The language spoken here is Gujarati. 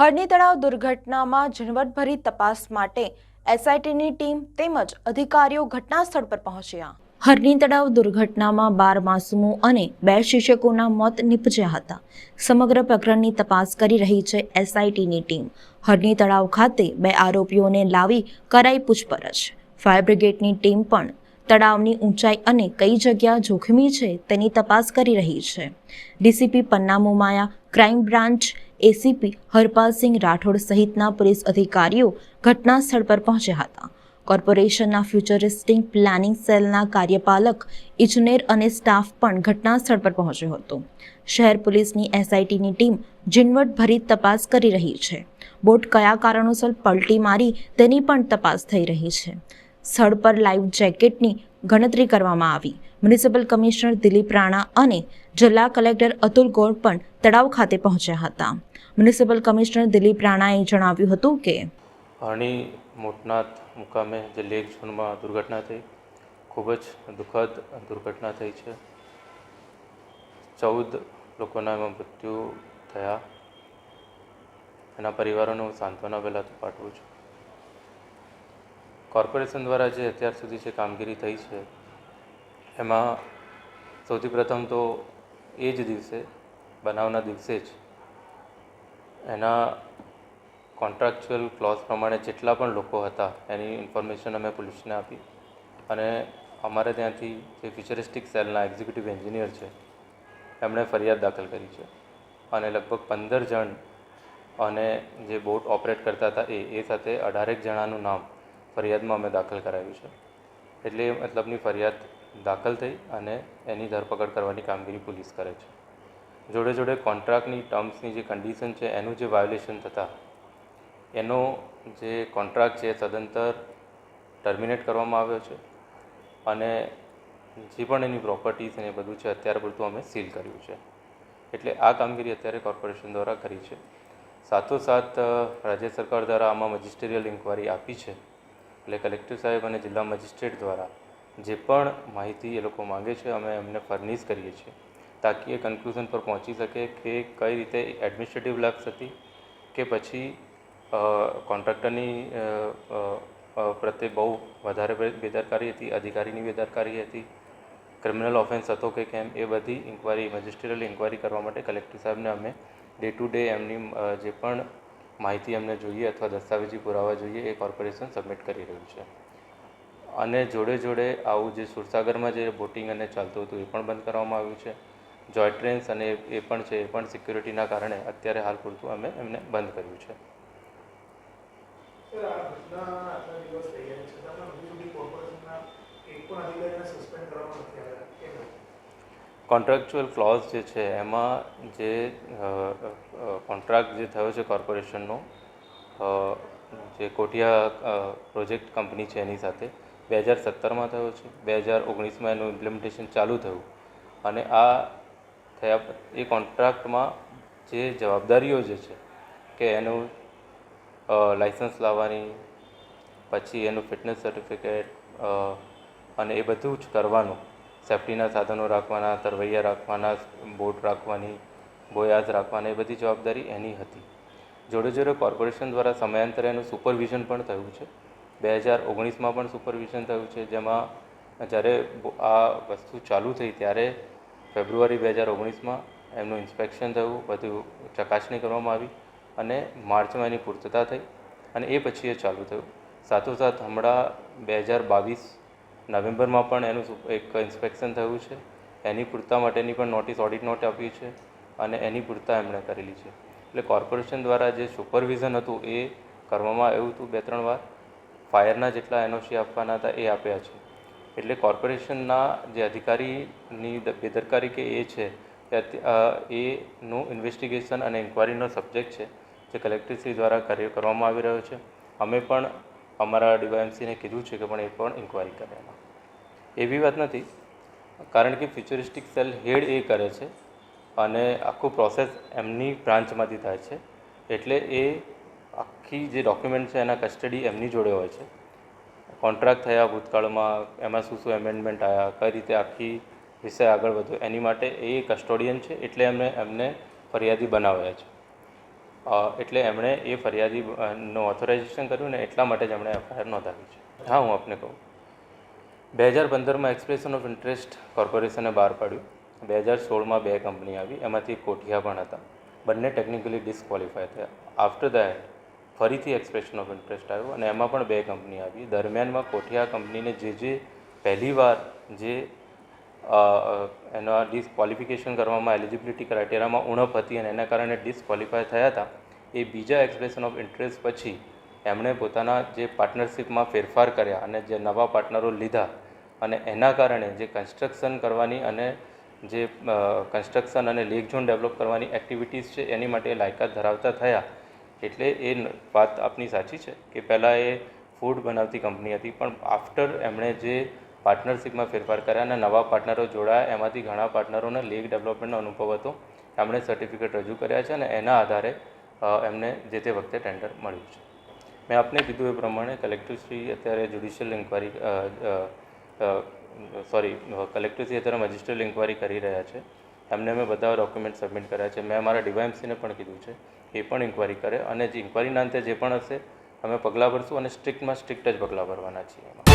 હરણી તળાવ દુર્ઘટનામાં ઝીણવટભરી તપાસ માટે એસઆઈટીની ટીમ તેમજ અધિકારીઓ ઘટના સ્થળ પર પહોંચ્યા। હરણી તળાવ દુર્ઘટનામાં 12 માસૂમો અને 2 શિક્ષકોના મોત નિપજ્યા હતા। સમગ્ર પ્રકરણની તપાસ કરી રહી છે એસઆઈટીની ટીમ। હરણી તળાવ ખાતે 2 આરોપીઓને લાવી કરાઈ પૂછપરછ। ફાયર બ્રિગેડની ટીમ પણ તળાવની ઊંચાઈ અને કઈ જગ્યા જોખમી છે તેની તપાસ કરી રહી છે। DCP Panna Momaya, crime branch ACP Harpalsinh Rathod સહિતના પોલીસ અધિકારીઓ ઘટના સ્થળ પર પહોંચ્યા હતા। કોર્પોરેશનના ફ્યુચરિસ્ટિક પ્લાનિંગ સેલના કાર્યપાલક ઇજનેર અને સ્ટાફ પણ ઘટના સ્થળ પર પહોંચ્યો હતો। શહેર પોલીસની એસઆઈટીની ટીમ ઝીણવટભરી તપાસ કરી રહી છે। બોટ કયા કારણોસર પલટી મારી તેની પણ તપાસ થઈ રહી છે। સ્થળ પર લાઈવ જેકેટની ગણતરી કરવામાં આવી। મ્યુનિસિપલ કમિશનર દિલીપ રાણા અને જિલ્લા કલેક્ટર અતુલ ગોર પણ તળાવ ખાતે પહોંચ્યા હતા। મ્યુનિસિપલ કમિશનર દિલીપ રાણાએ જણાવ્યું હતું કે હરણી મોટનાથ મુકામે જે લેક ઝોનમાં દુર્ઘટના થઈ, ખૂબ જ દુઃખદ દુર્ઘટના થઈ છે। 14 લોકોના એમાં મૃત્યુ થયા। એના પરિવારોને હું સાંત્વના પહેલાં તો પાઠવું છું। કોર્પોરેશન દ્વારા જે અત્યાર સુધી જે કામગીરી થઈ છે એમાં સૌથી પ્રથમ તો એ જ દિવસે, બનાવના દિવસે જ એના કોન્ટ્રાક્ચ્યુઅલ ક્લોઝ પ્રમાણે જેટલા પણ લોકો હતા એની ઇન્ફોર્મેશન અમે પોલીસને આપી અને અમારે ત્યાંથી જે ફ્યુચરિસ્ટિક સેલના એક્ઝિક્યુટિવ એન્જિનિયર છે એમણે ફરિયાદ દાખલ કરી છે અને લગભગ 15 જણ અને જે બોટ ઓપરેટ કરતા હતા એ સાથે 18 જણાનું નામ ફરિયાદમાં અમે દાખલ કરાવ્યું છે। એટલે એ મતલબની ફરિયાદ દાખલ થઈ અને એની ધરપકડ કરવાની કામગીરી પોલીસ કરે છે। જોડે જોડે કોન્ટ્રાક્ટની ટર્મ્સની જે કન્ડિશન છે એનું જે વાયોલેશન થતા એનો જે કોન્ટ્રાક્ટ છે સદંતર ટર્મિનેટ કરવામાં આવ્યો છે અને જે પણ એની પ્રોપર્ટીઝ અને એ બધું છે અત્યારે પૂરતું અમે સીલ કર્યું છે। એટલે આ કામગીરી અત્યારે કોર્પોરેશન દ્વારા કરી છે। સાથોસાથ રાજ્ય સરકાર દ્વારા આમાં મજિસ્ટ્રિયલ ઇન્ક્વાયરી આપી છે। એટલે કલેક્ટર સાહેબ અને જિલ્લા મજિસ્ટ્રેટ દ્વારા જે પણ માહિતી એ લોકો માંગે છે અમે એમને ફર્નિશ કરીએ છીએ તાકી એ કન્ક્લુઝન પર પહોંચી શકે કે કઈ રીતે એડમિનિસ્ટ્રેટિવ લેપ્સ હતી કે પછી કોન્ટ્રાક્ટરની પ્રત્યે બહુ વધારે બેદરકારી હતી, અધિકારીની બેદરકારી હતી, ક્રિમિનલ ઓફેન્સ હતો કે કેમ, એ બધી ઇન્ક્વાયરી મજિસ્ટ્રિયલ ઇન્ક્વાયરી કરવા માટે કલેક્ટર સાહેબને અમે ડે ટુ ડે એમની જે પણ માહિતી અમને જોઈએ અથવા દસ્તાવેજી પુરાવા જોઈએ એ કોર્પોરેશન સબમિટ કરી રહ્યું છે। અને જોડે જોડે આવું જે સુરસાગરમાં જે બોટિંગ અને ચાલતું હતું એ પણ બંધ કરવામાં આવ્યું છે। જોય ટ્રેન્સ અને એ પણ છે, એ પણ સિક્યુરિટીના કારણે અત્યારે હાલ પૂરતું અમે એમને બંધ કર્યું છે। કોન્ટ્રાક્ચ્યુઅલ ક્લોઝ જે છે એમાં જે કોન્ટ્રાક્ટ જે થયો છે કોર્પોરેશનનો જે કોટિયા પ્રોજેક્ટ કંપની છે એની સાથે 2017માં થયો છે। 2019માં એનું ઇમ્પ્લિમેન્ટેશન ચાલુ થયું અને આ થયા એ કોન્ટ્રાક્ટમાં જે જવાબદારીઓ જે છે કે એનું લાઇસન્સ લાવવાની, પછી એનું ફિટનેસ સર્ટિફિકેટ અને એ બધું જ કરવાનું, સેફ્ટીના સાધનો રાખવાના, તરવૈયા રાખવાના, બોટ રાખવાની, બોયાઝ રાખવાના, એ બધી જવાબદારી એની હતી। જોડે જોડે કોર્પોરેશન દ્વારા સમયાંતરે એનું સુપરવિઝન પણ થયું છે। 2019માં પણ સુપરવિઝન થયું છે જેમાં જ્યારે આ વસ્તુ ચાલુ થઈ ત્યારે ફેબ્રુઆરી 2019માં એમનું ઇન્સ્પેક્શન થયું, બધું ચકાસણી કરવામાં આવી અને માર્ચમાં એની પૂર્તતા થઈ અને એ પછી એ ચાલુ થયું। સાથોસાથ હમણાં 2022 નવેમ્બરમાં પણ એનું એક ઇન્સ્પેક્શન થયું છે। એની પૂર્તતા માટેની પણ નોટિસ, ઓડિટ નોટ આપી છે અને એની પૂર્તતા એમણે કરેલી છે। એટલે કોર્પોરેશન દ્વારા જે સુપરવિઝન હતું એ કરવામાં આવ્યું હતું 2-3 વાર। ફાયરના જેટલા એનઓસી આપવાના હતા એ આપ્યા છે। એટલે કોર્પોરેશનના જે અધિકારીની બેદરકારી કે એ છે એનું ઇન્વેસ્ટિગેશન અને ઇન્ક્વાયરીનો સબ્જેક્ટ છે જે કલેક્ટરશ્રી દ્વારા કરવામાં આવી રહ્યો છે। અમે પણ અમારા ડીવાયએમસીને કીધું છે કે પણ એ પણ ઇન્ક્વાયરી કરે એમાં। એવી વાત નથી, કારણ કે ફ્યુચરિસ્ટિક સેલ હેડ એ કરે છે અને આખું પ્રોસેસ એમની બ્રાન્ચમાંથી થાય છે। એટલે એ આખી જે ડોક્યુમેન્ટ છે એના કસ્ટડી એમની જોડે હોય છે। કોન્ટ્રાક્ટ થયા ભૂતકાળમાં એમાં શું શું એમેન્ડમેન્ટ આવ્યા, કઈ રીતે આખી વિષય આગળ વધ્યો, એની માટે એ કસ્ટોડિયન છે એટલે એમને ફરિયાદી બનાવ્યા છે। એટલે એમણે એ ફરિયાદી નું ઓથોરાઇઝેશન કર્યું ને એટલા માટે જ એમણે એફઆઈઆર નોંધાવી છે. હા, હું આપને કહું, 2015માં એક્સપ્રેશન ઓફ ઇન્ટરેસ્ટ કોર્પોરેશને બહાર પાડ્યું. 2016માં 2 કંપની આવી, એમાંથી કોઠિયા પણ હતા. બંને ટેકનિકલી ડિસ્ક્વોલિફાય થયા. આફ્ટર દેટ ફરીથી એક્સપ્રેશન ઓફ ઇન્ટરેસ્ટ આવ્યું અને એમાં પણ 2 કંપની આવી. દરમિયાનમાં કોઠિયા કંપનીને જે પહેલીવાર જે એના ડિસ્ક્વોલિફિકેશન કરવામાં એલિજિબિલિટી ક્રાઇટેરિયામાં ઉણપ હતી અને એના કારણે ડિસ્ક્વોલિફાય થયા હતા, એ બીજા એક્સપ્રેશન ઓફ ઇન્ટરેસ્ટ પછી એમણે પોતાના જે પાર્ટનરશિપમાં ફેરફાર કર્યા અને જે નવા પાર્ટનરો લીધા અને એના કારણે જે કન્સ્ટ્રક્શન કરવાની અને જે કન્સ્ટ્રક્શન અને લેક ઝોન ડેવલપ કરવાની એક્ટિવિટીઝ છે એની માટે લાયકાત ધરાવતા થયા. એટલે એ વાત આપની સાચી છે કે પહેલાં એ ફૂડ બનાવતી કંપની હતી, પણ આફ્ટર એમણે જે પાર્ટનરશિપમાં ફેરફાર કર્યા અને નવા પાર્ટનરો જોડાયા, એમાંથી ઘણા પાર્ટનરોને લેક ડેવલપમેન્ટનો અનુભવ હતો. એમણે સર્ટિફિકેટ રજૂ કર્યા છે અને એના આધારે એમને જે તે વખતે ટેન્ડર મળ્યું છે. મેં આપને કીધું એ પ્રમાણે કલેક્ટરશ્રી અત્યારે જ્યુડિશિયલ ઇન્ક્વાયરી કલેક્ટરશ્રી અત્યારે મજિસ્ટ્રિયલ ઇન્ક્વાયરી કરી રહ્યા છે. એમને મેં બધા ડોક્યુમેન્ટ સબમિટ કર્યા છે. મેં અમારા ડીવાયએમસીને પણ કીધું છે એ પણ ઇન્ક્વાયરી કરે અને જે ઇન્ક્વાયરીના અંતે જે પણ હશે અમે પગલાં ભરશું અને સ્ટ્રિક્ટમાં સ્ટ્રિક્ટ જ પગલાં ભરવાના છીએ એમાં.